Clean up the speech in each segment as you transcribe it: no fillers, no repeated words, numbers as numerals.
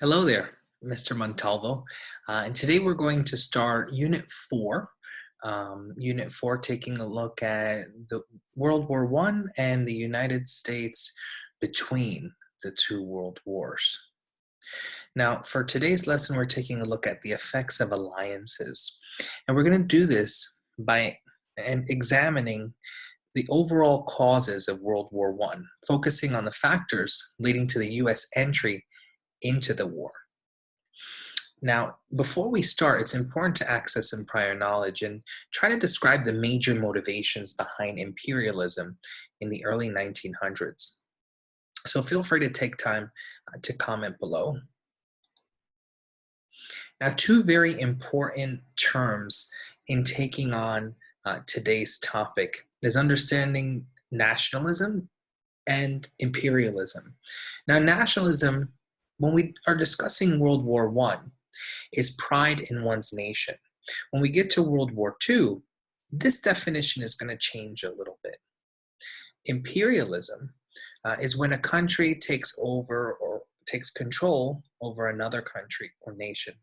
Hello there, Mr. Montalvo. And today we're going to start Unit 4. Unit 4 taking a look at the World War One and the United States between the two world wars. Now, for today's lesson, we're taking a look at the effects of alliances. And we're going to do this by examining the overall causes of World War One, focusing on the factors leading to the U.S. entry into the war. Now, before we start, it's important to access some prior knowledge and try to describe the major motivations behind imperialism in the early 1900s. So feel free to take time to comment below. Now, two very important terms in taking on today's topic is understanding nationalism and imperialism. Now, nationalism, when we are discussing World War One, is pride in one's nation. When we get to World War II, this definition is going to change a little bit. Imperialism is when a country takes over or takes control over another country or nation.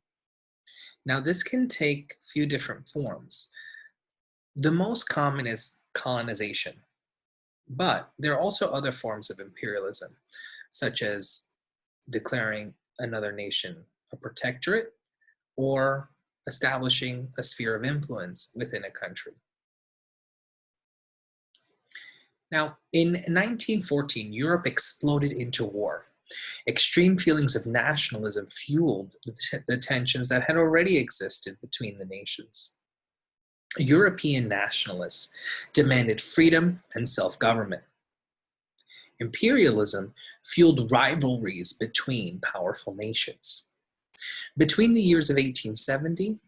Now, this can take a few different forms. The most common is colonization, but there are also other forms of imperialism, such as declaring another nation a protectorate or establishing a sphere of influence within a country. Now, in 1914, Europe exploded into war. Extreme feelings of nationalism fueled the tensions that had already existed between the nations. European nationalists demanded freedom and self-government. Imperialism fueled rivalries between powerful nations. Between the years of 1870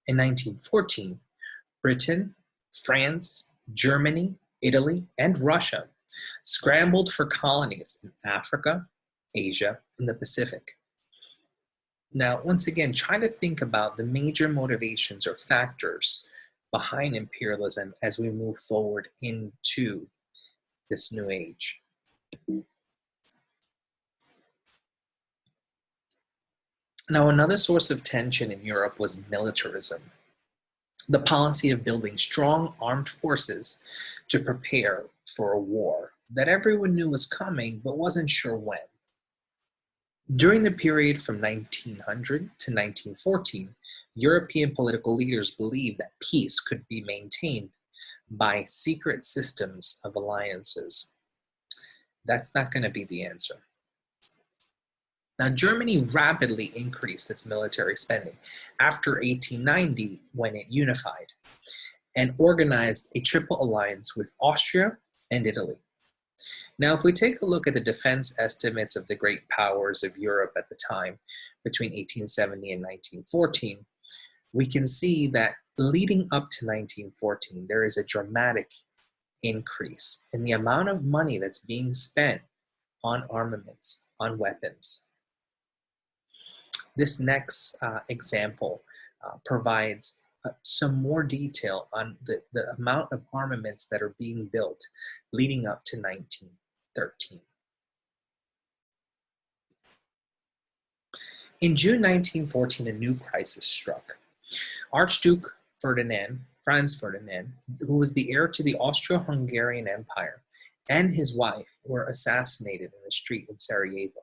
and 1914, Britain, France, Germany, Italy, and Russia scrambled for colonies in Africa, Asia, and the Pacific. Now, once again, try to think about the major motivations or factors behind imperialism as we move forward into this new age. Now, another source of tension in Europe was militarism, the policy of building strong armed forces to prepare for a war that everyone knew was coming but wasn't sure when. During the period from 1900 to 1914, European political leaders believed that peace could be maintained by secret systems of alliances. That's not going to be the answer. Now, Germany rapidly increased its military spending after 1890 when it unified and organized a triple alliance with Austria and Italy. Now, if we take a look at the defense estimates of the great powers of Europe at the time, between 1870 and 1914, we can see that leading up to 1914, there is a dramatic increase in the amount of money that's being spent on armaments, on weapons. This next example provides some more detail on the amount of armaments that are being built leading up to 1913. In June 1914, a new crisis struck. Archduke Franz Ferdinand, who was the heir to the Austria-Hungarian Empire, and his wife were assassinated in a street in Sarajevo.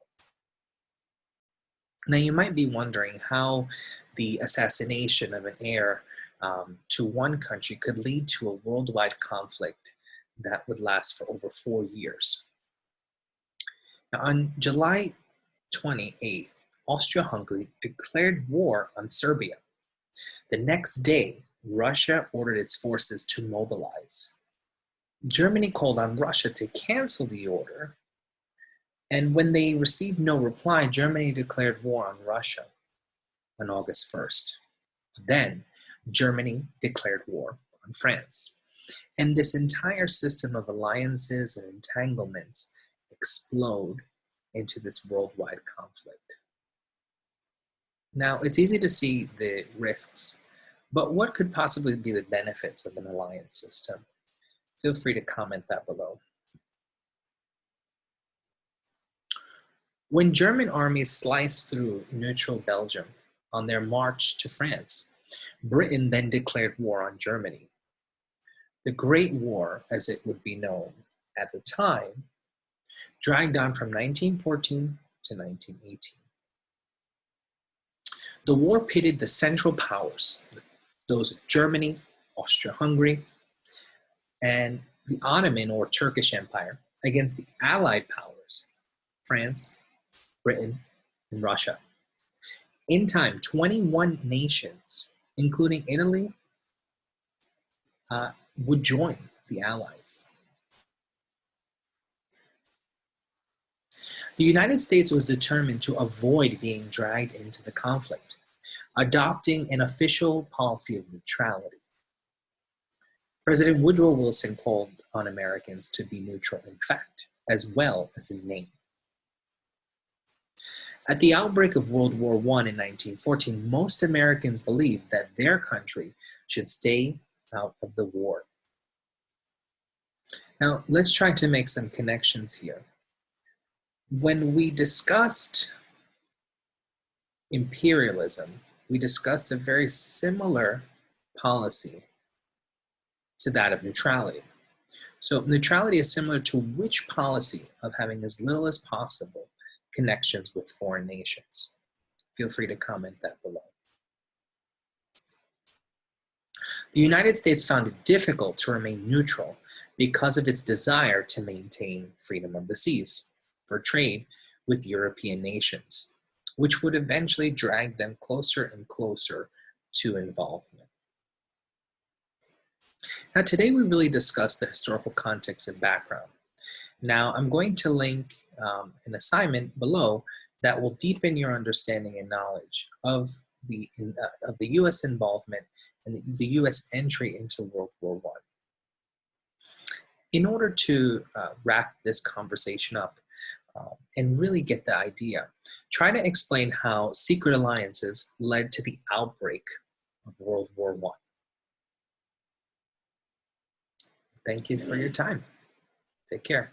Now, you might be wondering how the assassination of an heir to one country could lead to a worldwide conflict that would last for over 4 years. Now, on July 28th, Austria-Hungary declared war on Serbia. The next day, Russia ordered its forces to mobilize. Germany called on Russia to cancel the order, and when they received no reply, Germany declared war on Russia on August 1st. Then, Germany declared war on France. And this entire system of alliances and entanglements explode into this worldwide conflict. Now, it's easy to see the risks, but what could possibly be the benefits of an alliance system? Feel free to comment that below. When German armies sliced through neutral Belgium on their march to France, Britain then declared war on Germany. The Great War, as it would be known at the time, dragged on from 1914 to 1918. The war pitted the Central Powers, those of Germany, Austria-Hungary, and the Ottoman or Turkish Empire, against the Allied powers, France, Britain, and Russia. In time, 21 nations, including Italy, would join the Allies. The United States was determined to avoid being dragged into the conflict, adopting an official policy of neutrality. President Woodrow Wilson called on Americans to be neutral in fact, as well as in name. At the outbreak of World War I in 1914, most Americans believed that their country should stay out of the war. Now, let's try to make some connections here. When we discussed imperialism, we discussed a very similar policy to that of neutrality. So neutrality is similar to which policy of having as little as possible connections with foreign nations? Feel free to comment that below. The United States found it difficult to remain neutral because of its desire to maintain freedom of the seas for trade with European nations, which would eventually drag them closer and closer to involvement. Now, today we really discussed the historical context and background. Now, I'm going to link an assignment below that will deepen your understanding and knowledge of the U.S. involvement and the U.S. entry into World War I. In order to wrap this conversation up and really get the idea, try to explain how secret alliances led to the outbreak of World War I. Thank you for your time. Take care.